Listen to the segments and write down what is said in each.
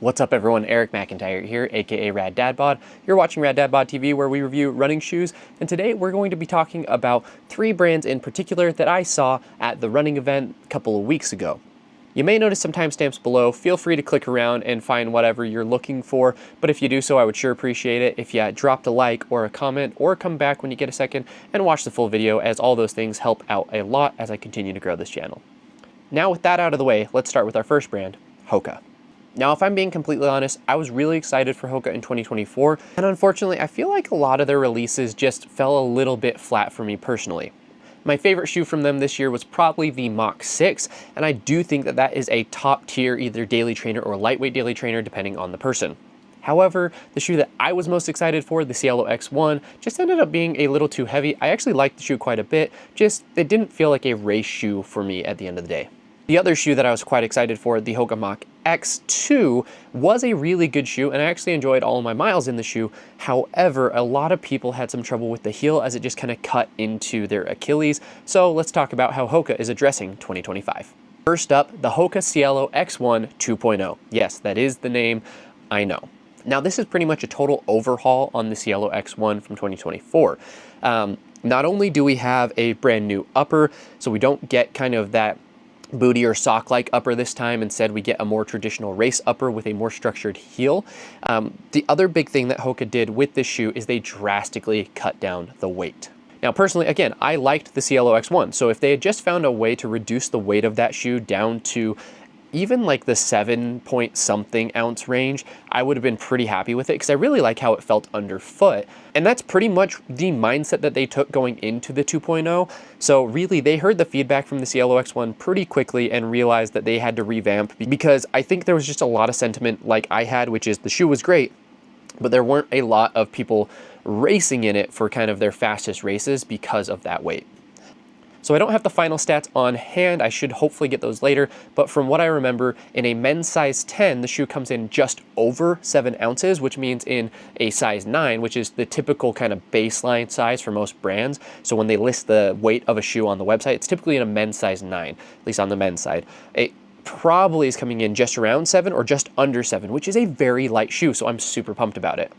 What's up everyone, Eric McIntyre here, aka Rad Dad Bod. You're watching Rad Dad Bod TV where we review running shoes, and today we're going to be talking about 3 brands in particular that I saw at the running event a couple of weeks ago. You may notice some timestamps below. Feel free to click around and find whatever you're looking for, but if you do so, I would sure appreciate it if you dropped a like or a comment, or come back when you get a second and watch the full video, as all those things help out a lot as I continue to grow this channel. Now with that out of the way, let's start with our first brand, Hoka. Now, if I'm being completely honest, I was really excited for Hoka in 2024, and unfortunately, I feel like a lot of their releases just fell a little bit flat for me personally. My favorite shoe from them this year was probably the Mach 6, and I do think that that is a top tier either daily trainer or lightweight daily trainer depending on the person. However, the shoe that I was most excited for, the Cielo X1, just ended up being a little too heavy. I actually liked the shoe quite a bit, just it didn't feel like a race shoe for me at the end of the day. The other shoe that I was quite excited for, the Hoka Mach X2, was a really good shoe, and I actually enjoyed all of my miles in the shoe. However, a lot of people had some trouble with the heel as it just kind of cut into their Achilles. So let's talk about how Hoka is addressing 2025. First up, the Hoka Cielo X1 2.0. Yes, that is the name, I know. Now this is pretty much a total overhaul on the Cielo X1 from 2024. Not only do we have a brand new upper, so we don't get kind of that booty or sock-like upper this time. Instead, we get a more traditional race upper with a more structured heel. The other big thing that Hoka did with this shoe is they drastically cut down the weight. Now, personally, again, I liked the Cielo X1, so if they had just found a way to reduce the weight of that shoe down to even like the 7-point-something ounce range, I would have been pretty happy with it because I really like how it felt underfoot. And that's pretty much the mindset that they took going into the 2.0. So really, they heard the feedback from the Cielo X1 pretty quickly and realized that they had to revamp, because I think there was just a lot of sentiment like I had, which is the shoe was great, but there weren't a lot of people racing in it for kind of their fastest races because of that weight. So I don't have the final stats on hand. I should hopefully get those later, but from what I remember, in a men's size 10, the shoe comes in just over 7 ounces, which means in a size 9, which is the typical kind of baseline size for most brands. So when they list the weight of a shoe on the website, it's typically in a men's size 9, at least on the men's side. It probably is coming in just around 7 or just under 7, which is a very light shoe, so I'm super pumped about it.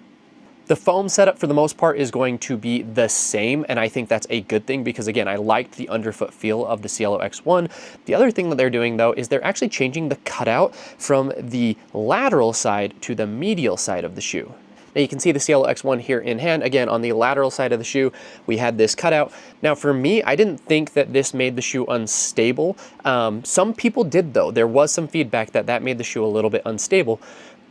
The foam setup for the most part is going to be the same, and I think that's a good thing because, again, I liked the underfoot feel of the Cielo X1. The other thing that they're doing, though, is they're actually changing the cutout from the lateral side to the medial side of the shoe. Now you can see the Cielo X1 here in hand. Again, on the lateral side of the shoe, we had this cutout. Now for me, I didn't think that this made the shoe unstable. Some people did, though. There was some feedback that that made the shoe a little bit unstable.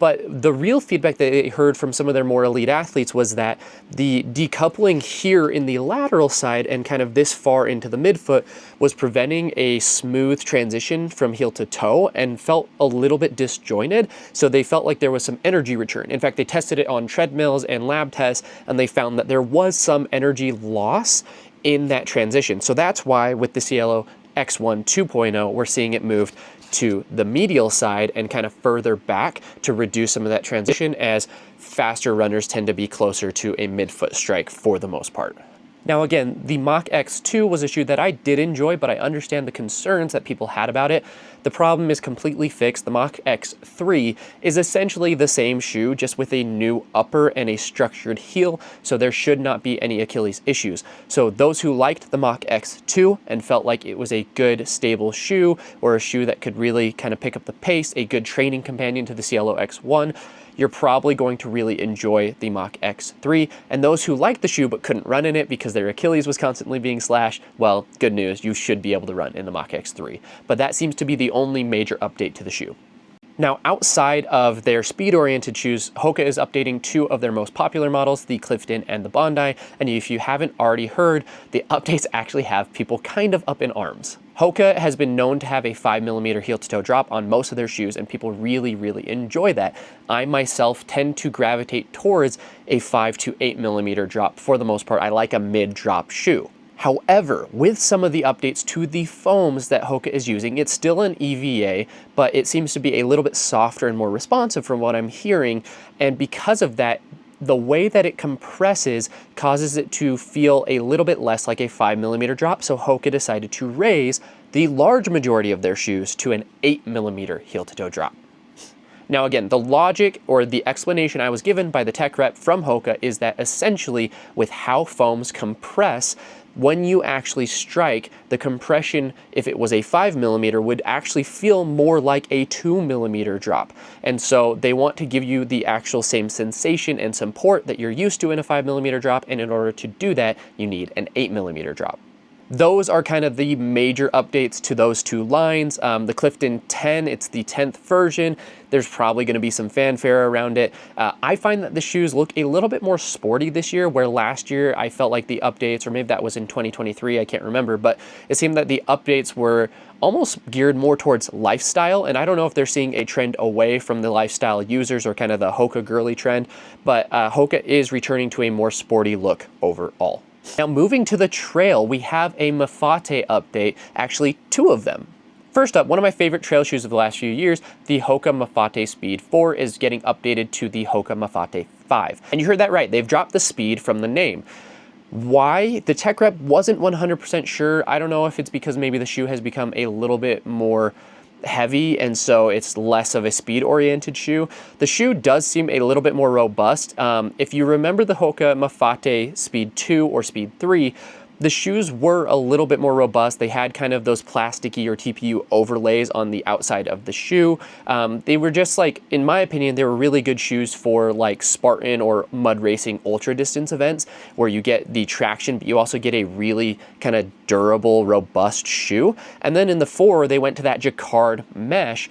But the real feedback that they heard from some of their more elite athletes was that the decoupling here in the lateral side and kind of this far into the midfoot was preventing a smooth transition from heel to toe and felt a little bit disjointed. So they felt like there was some energy return. In fact, they tested it on treadmills and lab tests, and they found that there was some energy loss in that transition. So that's why with the Cielo X1 2.0, we're seeing it moved to the medial side and kind of further back to reduce some of that transition, as faster runners tend to be closer to a midfoot strike for the most part. Now again, the Mach X2 was a shoe that I did enjoy, but I understand the concerns that people had about it. The problem is completely fixed. The Mach X3 is essentially the same shoe, just with a new upper and a structured heel, so there should not be any Achilles issues. So those who liked the Mach X2 and felt like it was a good, stable shoe, or a shoe that could really kind of pick up the pace, a good training companion to the Cielo X1, you're probably going to really enjoy the Mach X3. And those who liked the shoe but couldn't run in it because their Achilles was constantly being slashed, well, good news, you should be able to run in the Mach X3. But that seems to be the only major update to the shoe. Now, outside of their speed-oriented shoes, Hoka is updating 2 of their most popular models, the Clifton and the Bondi, and if you haven't already heard, the updates actually have people kind of up in arms. Hoka has been known to have a 5mm heel-to-toe drop on most of their shoes, and people really, really enjoy that. I myself tend to gravitate towards a 5 to 8mm drop for the most part. I like a mid-drop shoe. However, with some of the updates to the foams that Hoka is using, it's still an EVA, but it seems to be a little bit softer and more responsive from what I'm hearing, and because of that, the way that it compresses causes it to feel a little bit less like a 5mm drop, so Hoka decided to raise the large majority of their shoes to an 8mm heel-to-toe drop. Now again, the logic or the explanation I was given by the tech rep from Hoka is that essentially with how foams compress, when you actually strike, the compression, if it was a 5mm, would actually feel more like a 2mm drop. And so they want to give you the actual same sensation and support that you're used to in a 5mm drop, and in order to do that, you need an 8mm drop. Those are kind of the major updates to those two lines. The Clifton 10, it's the 10th version. There's probably going to be some fanfare around it. I find that the shoes look a little bit more sporty this year, where last year I felt like the updates, or maybe that was in 2023, I can't remember, but it seemed that the updates were almost geared more towards lifestyle. And I don't know if they're seeing a trend away from the lifestyle users or kind of the Hoka girly trend, but Hoka is returning to a more sporty look overall. Now moving to the trail, we have a mafate update, actually 2 of them. First up, one of my favorite trail shoes of the last few years, the Hoka Mafate Speed 4 is getting updated to the Hoka Mafate 5. And you heard that right, they've dropped the speed from the name. Why? The tech rep wasn't 100% sure. I don't know if it's because maybe the shoe has become a little bit more heavy and so it's less of a speed oriented shoe. The shoe does seem a little bit more robust. If you remember the Hoka Mafate Speed 2 or Speed 3, the shoes were a little bit more robust. They had kind of those plasticky or TPU overlays on the outside of the shoe. They were just like, in my opinion, they were really good shoes for like Spartan or mud racing ultra distance events where you get the traction, but you also get a really kind of durable, robust shoe. And then in the 4, they went to that jacquard mesh,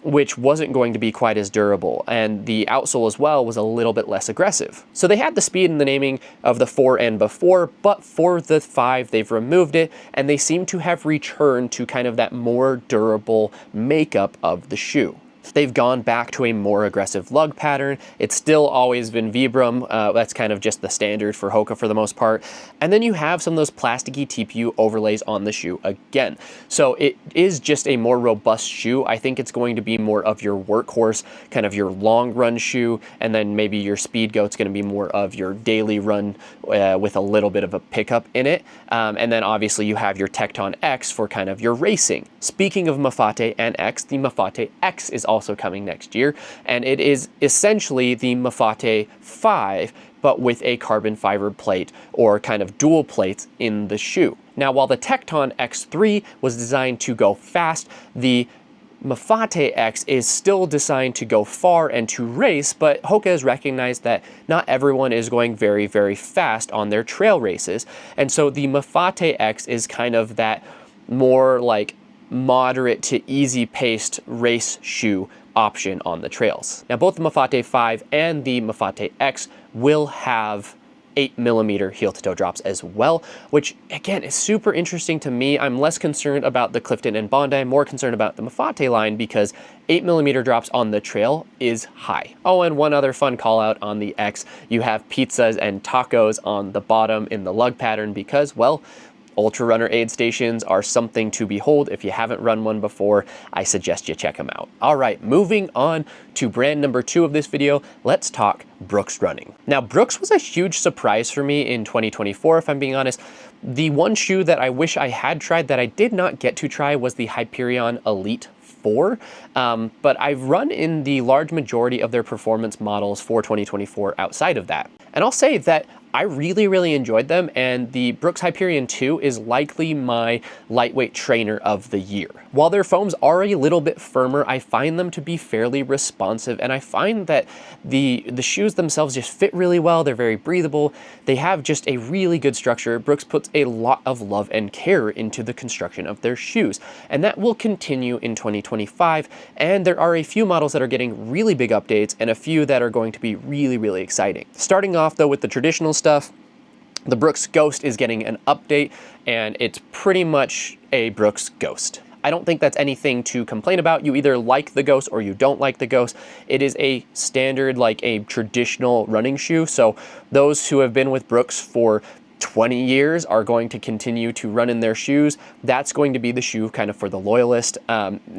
which wasn't going to be quite as durable, and the outsole as well was a little bit less aggressive. So they had the speed in the naming of the 4 and before, but for the 5 they've removed it, and they seem to have returned to kind of that more durable makeup of the shoe. They've gone back to a more aggressive lug pattern. It's still always been Vibram. That's kind of just the standard for Hoka for the most part. And then you have some of those plasticky TPU overlays on the shoe again. So it is just a more robust shoe. I think it's going to be more of your workhorse, kind of your long run shoe. And then maybe your speed goat's going to be more of your daily run with a little bit of a pickup in it. And then obviously you have your Tecton X for kind of your racing. Speaking of Mafate and X, the Mafate X is also coming next year, and it is essentially the Mafate 5 but with a carbon fiber plate or kind of dual plates in the shoe. Now while the Tecton X3 was designed to go fast, the Mafate X is still designed to go far and to race, but Hoka has recognized that not everyone is going very, very fast on their trail races, and so the Mafate X is kind of that more like moderate to easy paced race shoe option on the trails. Now both the Mafate 5 and the Mafate X will have 8mm heel to toe drops as well, which again is super interesting to me. I'm less concerned about the Clifton and Bondi, I'm more concerned about the Mafate line because 8mm drops on the trail is high. Oh, and one other fun call out on the X, you have pizzas and tacos on the bottom in the lug pattern because, well, Ultra Runner aid stations are something to behold. If you haven't run one before, I suggest you check them out. All right, moving on to brand number 2 of this video, let's talk Brooks running. Now, Brooks was a huge surprise for me in 2024, if I'm being honest. The one shoe that I wish I had tried that I did not get to try was the Hyperion Elite 4, but I've run in the large majority of their performance models for 2024 outside of that. And I'll say that I really, really enjoyed them, and the Brooks Hyperion 2 is likely my lightweight trainer of the year. While their foams are a little bit firmer, I find them to be fairly responsive, and I find that the shoes themselves just fit really well. They're very breathable. They have just a really good structure. Brooks puts a lot of love and care into the construction of their shoes, and that will continue in 2025, and there are a few models that are getting really big updates and a few that are going to be really, really exciting. Starting off though with the traditional stuff, the Brooks Ghost is getting an update, and it's pretty much a Brooks Ghost. I don't think that's anything to complain about. You either like the Ghost or you don't like the Ghost. It is a standard, like a traditional running shoe. So those who have been with Brooks for 20 years are going to continue to run in their shoes. That's going to be the shoe kind of for the loyalist.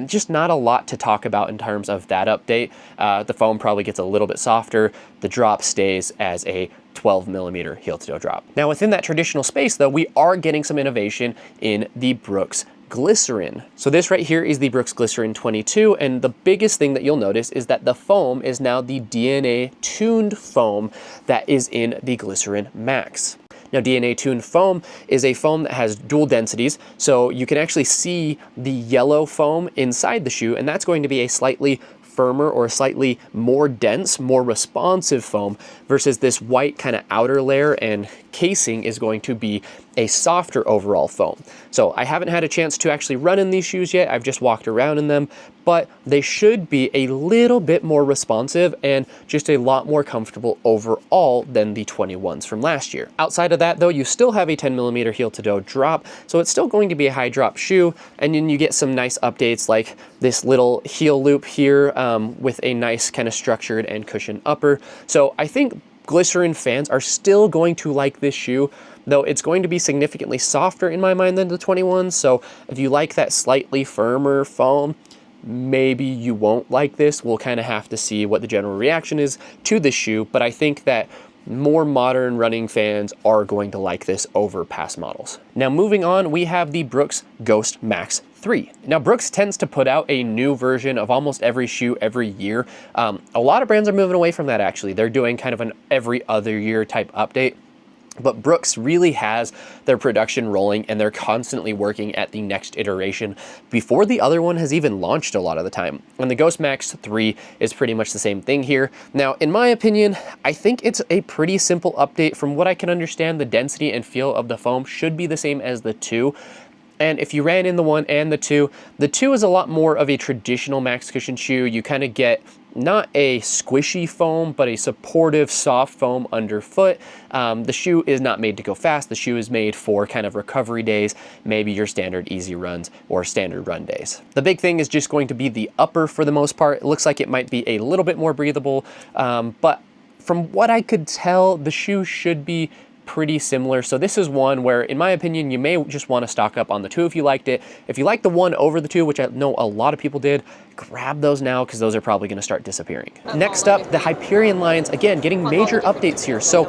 Just not a lot to talk about in terms of that update. The foam probably gets a little bit softer. The drop stays as a 12mm heel to toe drop. Now within that traditional space though, we are getting some innovation in the Brooks glycerin. So this right here is the Brooks Glycerin 22, and the biggest thing that you'll notice is that the foam is now the DNA tuned foam that is in the Glycerin Max. Now, DNA tuned foam is a foam that has dual densities, so you can actually see the yellow foam inside the shoe, and that's going to be a slightly firmer or slightly more dense, more responsive foam versus this white kind of outer layer and casing is going to be a softer overall foam. So I haven't had a chance to actually run in these shoes yet. I've just walked around in them, but they should be a little bit more responsive and just a lot more comfortable overall than the 21s from last year. Outside of that though, you still have a 10mm heel to toe drop, so it's still going to be a high drop shoe, and then you get some nice updates like this little heel loop here with a nice kind of structured and cushioned upper. So I think Glycerin fans are still going to like this shoe, though it's going to be significantly softer in my mind than the 21s. So if you like that slightly firmer foam, maybe you won't like this. We'll kind of have to see what the general reaction is to this shoe, but I think that more modern running fans are going to like this over past models. Now moving on, we have the Brooks Ghost Max 3. Now Brooks tends to put out a new version of almost every shoe every year. A lot of brands are moving away from that actually. They're doing kind of an every other year type update. But Brooks really has their production rolling, and they're constantly working at the next iteration before the other one has even launched a lot of the time. And the Ghost Max 3 is pretty much the same thing here. Now, in my opinion, I think it's a pretty simple update. From what I can understand, the density and feel of the foam should be the same as the 2. And if you ran in the 1 and the 2 is a lot more of a traditional max cushion shoe. You kind of get not a squishy foam, but a supportive soft foam underfoot. The shoe is not made to go fast. The shoe is made for kind of recovery days, maybe your standard easy runs or standard run days. The big thing is just going to be the upper for the most part. It looks like it might be a little bit more breathable, but from what I could tell, the shoe should be pretty similar. So this is one where, in my opinion, you may just want to stock up on the 2 if you liked it. If you like the 1 over the 2, which I know a lot of people did, grab those now because those are probably going to start disappearing. Next up, the Hyperion lines, again, getting major updates here. So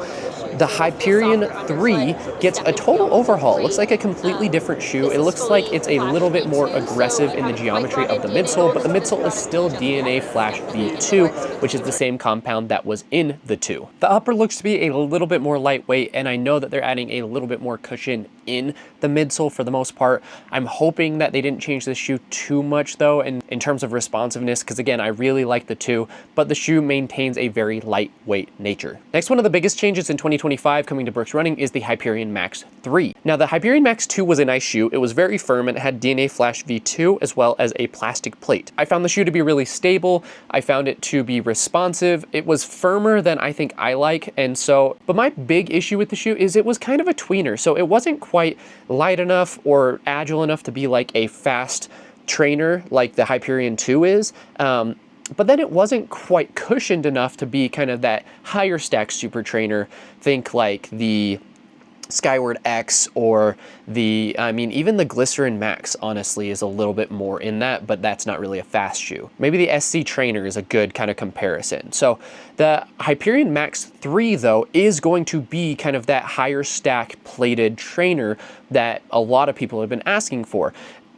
the Hyperion 3 gets a total overhaul. It looks like a completely different shoe. It looks like it's a little bit more aggressive in the geometry of the midsole, but the midsole is still DNA Flash V2, which is the same compound that was in the 2. The upper looks to be a little bit more lightweight, and I know that they're adding a little bit more cushion in the midsole for the most part. I'm hoping that they didn't change the shoe too much though in terms of responsiveness, because again, I really like the 2, but the shoe maintains a very lightweight nature. Next, one of the biggest changes in 2025 coming to Brooks Running is the Hyperion Max 3. Now the Hyperion Max 2 was a nice shoe. It was very firm and it had DNA Flash V2 as well as a plastic plate. I found the shoe to be really stable. I found it to be responsive. It was firmer than I think I like, and so, but my big issue with the shoe is it was kind of a tweener. So it wasn't quite light enough or agile enough to be like a fast trainer like the Hyperion 2 is, but then it wasn't quite cushioned enough to be kind of that higher stack super trainer. Think like the Skyward X or the, I mean, even the Glycerin Max honestly is a little bit more in that, but that's not really a fast shoe. Maybe the SC Trainer is a good kind of comparison. So the Hyperion Max 3 though is going to be kind of that higher stack plated trainer that a lot of people have been asking for.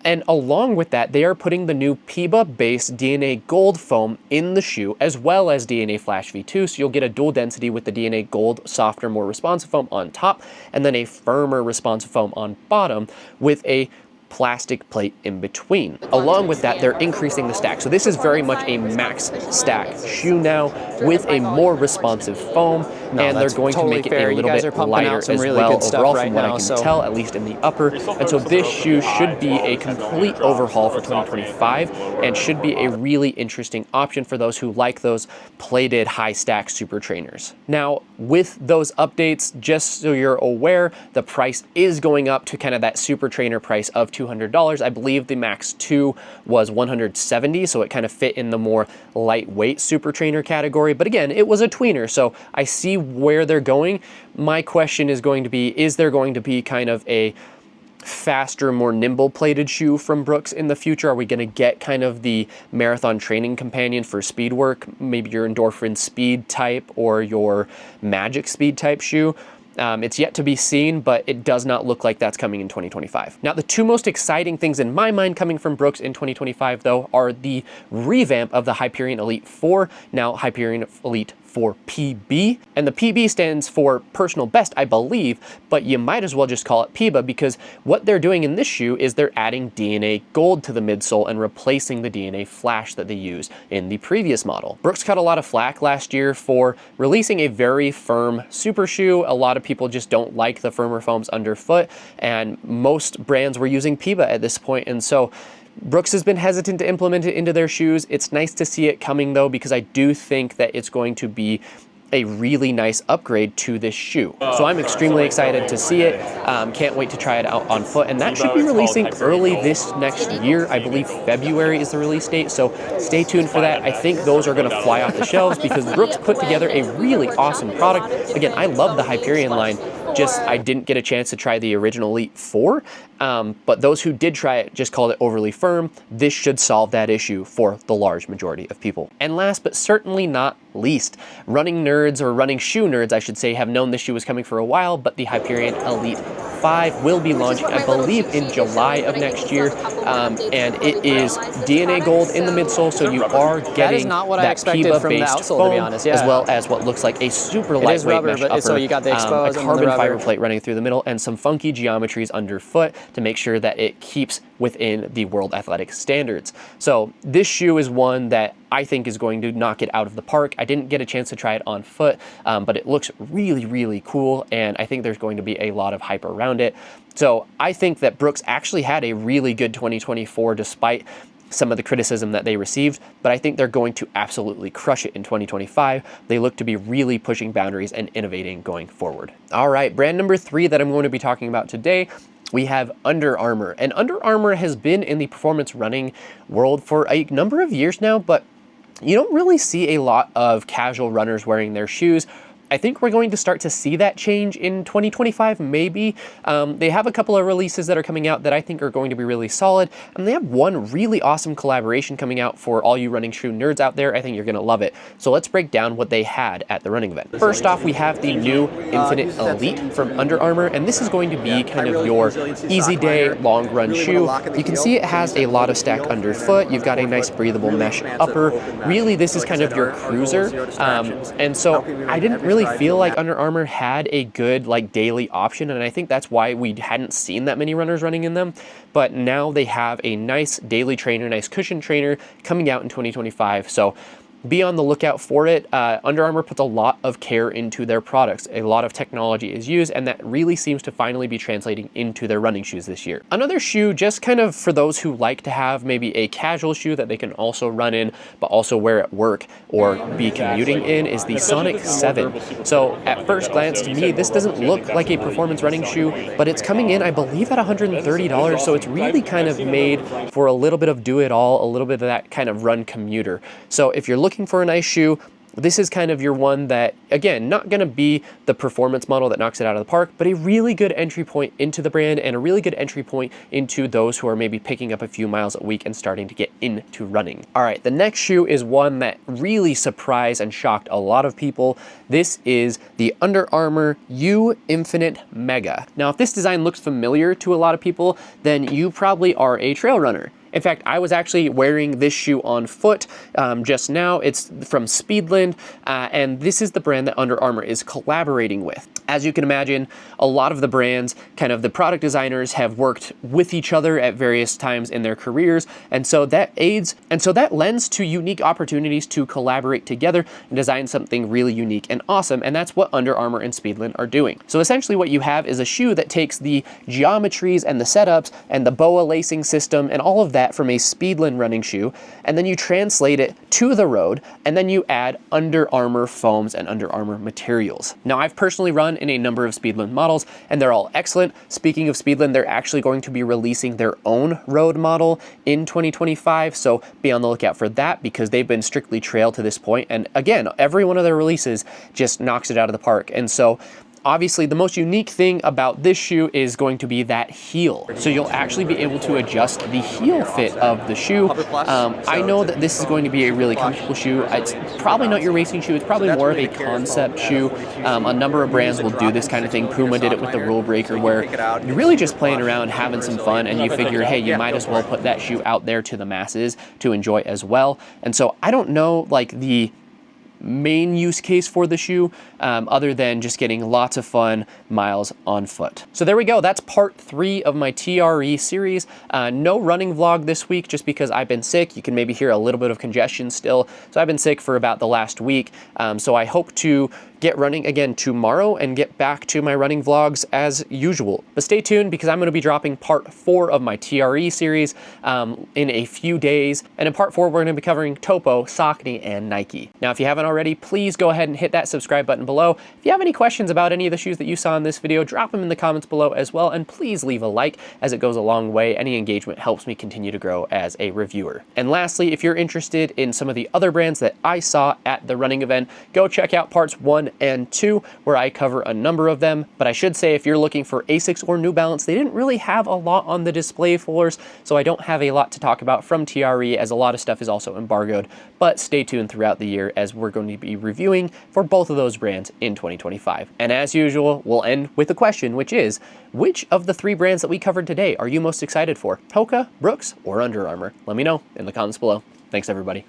And along with that, they are putting the new PEBA-based DNA Gold foam in the shoe, as well as DNA Flash V2, so you'll get a dual density with the DNA Gold softer, more responsive foam on top, and then a firmer responsive foam on bottom with a plastic plate in between. Along with that, they're increasing the stack. So this is very much a max stack shoe now with a more responsive foam, and they're going to make it a little bit lighter as well overall from what I can tell, at least in the upper. And so this shoe should be a complete overhaul for 2025 and should be a really interesting option for those who like those plated high stack super trainers. Now, with those updates, just so you're aware, the price is going up to kind of that super trainer price of $200. I believe the Max 2 was $170, so it kind of fit in the more lightweight super trainer category. But again, it was a tweener, so I see where they're going. My question is going to be, is there going to be kind of a faster, more nimble plated shoe from Brooks in the future? Are we going to get kind of the marathon training companion for speed work, maybe your endorphin speed type or your magic speed type shoe? It's yet to be seen, but it does not look like that's coming in 2025. Now, the two most exciting things in my mind coming from Brooks in 2025, though, are the revamp of the Hyperion Elite 4, now Hyperion Elite 4 PB, and the PB stands for personal best, I believe, but you might as well just call it PEBA, because what they're doing in this shoe is they're adding DNA gold to the midsole and replacing the DNA flash that they used in the previous model. Brooks caught a lot of flack last year for releasing a very firm super shoe. A lot of people just don't like the firmer foams underfoot, and most brands were using PEBA at this point, and so Brooks has been hesitant to implement it into their shoes. It's nice to see it coming, though, because I do think that it's going to be a really nice upgrade to this shoe. So I'm extremely excited to see it. Can't wait to try it out on foot, and that should be releasing early this next year. I believe February is the release date, so stay tuned for that. I think those are going to fly off the shelves because Brooks put together a really awesome product. Again, I love the Hyperion line, just I didn't get a chance to try the original Elite 4, but those who did try it just called it overly firm. This should solve that issue for the large majority of people. And last but certainly not least, running nerds, or running shoe nerds, I should say, have known this shoe was coming for a while, but the Hyperion Elite 5 will be launching, I believe, in July of next year, and it is DNA gold in the midsole, so you are getting that PEBA-based foam, as well as what looks like a super lightweight mesh upper, so you got the exposed a carbon fiber plate running through the middle, and some funky geometries underfoot to make sure that it keeps within the World Athletic standards. So this shoe is one that I think is going to knock it out of the park. I didn't get a chance to try it on foot, but it looks really, really cool, and I think there's going to be a lot of hype around it. So I think that Brooks actually had a really good 2024 despite some of the criticism that they received, but I think they're going to absolutely crush it in 2025. They look to be really pushing boundaries and innovating going forward. All right, brand number 3 that I'm going to be talking about today, we have Underarmour. And Underarmour has been in the performance running world for a number of years now, but you don't really see a lot of casual runners wearing their shoes. I think we're going to start to see that change in 2025, maybe. They have a couple of releases that are coming out that I think are going to be really solid, and they have one really awesome collaboration coming out for all you running shoe nerds out there. I think you're going to love it. So let's break down what they had at the running event. First off, we have the new Infinite Elite from Underarmour, and this is going to be kind of your easy day, long run shoe. You can see it has a lot of stack underfoot. You've got a nice breathable mesh upper. Really, this is kind of your cruiser. And so I didn't really feel like Underarmour had a good like daily option, and I think that's why we hadn't seen that many runners running in them. But now they have a nice daily trainer, nice cushion trainer coming out in 2025. So be on the lookout for it. Underarmour puts a lot of care into their products. A lot of technology is used, and that really seems to finally be translating into their running shoes this year. Another shoe, just kind of for those who like to have maybe a casual shoe that they can also run in, but also wear at work or be commuting in, is the Sonic 7. So at first glance to me, this doesn't look like a performance running shoe, but it's coming in, I believe, at $130. So it's really kind of made for a little bit of do-it-all, a little bit of that kind of run commuter. So if you're looking for a nice shoe, this is kind of your one that, again, not going to be the performance model that knocks it out of the park, but a really good entry point into the brand and a really good entry point into those who are maybe picking up a few miles a week and starting to get into running. All right, the next shoe is one that really surprised and shocked a lot of people. This is the Underarmour U Infinite Mega. Now, if this design looks familiar to a lot of people, then you probably are a trail runner. In fact, I was actually wearing this shoe on foot just now. It's from Speedland, and this is the brand that Underarmour is collaborating with. As you can imagine, a lot of the brands, kind of the product designers, have worked with each other at various times in their careers, and so that lends to unique opportunities to collaborate together and design something really unique and awesome, and that's what Underarmour and Speedland are doing. So essentially what you have is a shoe that takes the geometries and the setups and the BOA lacing system and all of that from a Speedland running shoe, and then you translate it to the road, and then you add Underarmour foams and Underarmour materials. Now, I've personally run in a number of Speedland models, and they're all excellent. Speaking of Speedland, they're actually going to be releasing their own road model in 2025, so be on the lookout for that, because they've been strictly trail to this point, and again, every one of their releases just knocks it out of the park. And so Obviously, the most unique thing about this shoe is going to be that heel. So you'll actually be able to adjust the heel fit of the shoe. I know that this is going to be a really comfortable shoe. It's probably not your racing shoe. It's probably more of a concept shoe. A number of brands will do this kind of thing. Puma did it with the Rule Breaker, where you're really just playing around, having some fun, and you figure, hey, you might as well put that shoe out there to the masses to enjoy as well. And so I don't know like the main use case for the shoe other than just getting lots of fun miles on foot. So there we go. That's part 3 of my TRE series. No running vlog this week just because I've been sick. You can maybe hear a little bit of congestion still. So I've been sick for about the last week. So I hope to get running again tomorrow and get back to my running vlogs as usual. But stay tuned because I'm going to be dropping part 4 of my TRE series in a few days. And in part 4, we're going to be covering Topo, Saucony, and Nike. Now, if you haven't already, please go ahead and hit that subscribe button below. If you have any questions about any of the shoes that you saw in this video, drop them in the comments below as well. And please leave a like as it goes a long way. Any engagement helps me continue to grow as a reviewer. And lastly, if you're interested in some of the other brands that I saw at the running event, go check out parts 1 and 2, where I cover a number of them. But I should say, if you're looking for Asics or New Balance, they didn't really have a lot on the display floors, so I don't have a lot to talk about from TRE, as a lot of stuff is also embargoed. But stay tuned throughout the year as we're going to be reviewing for both of those brands in 2025. And as usual, we'll end with a question, which is, which of the 3 brands that we covered today are you most excited for? Hoka, Brooks, or Under Armour? Let me know in the comments below. Thanks, everybody.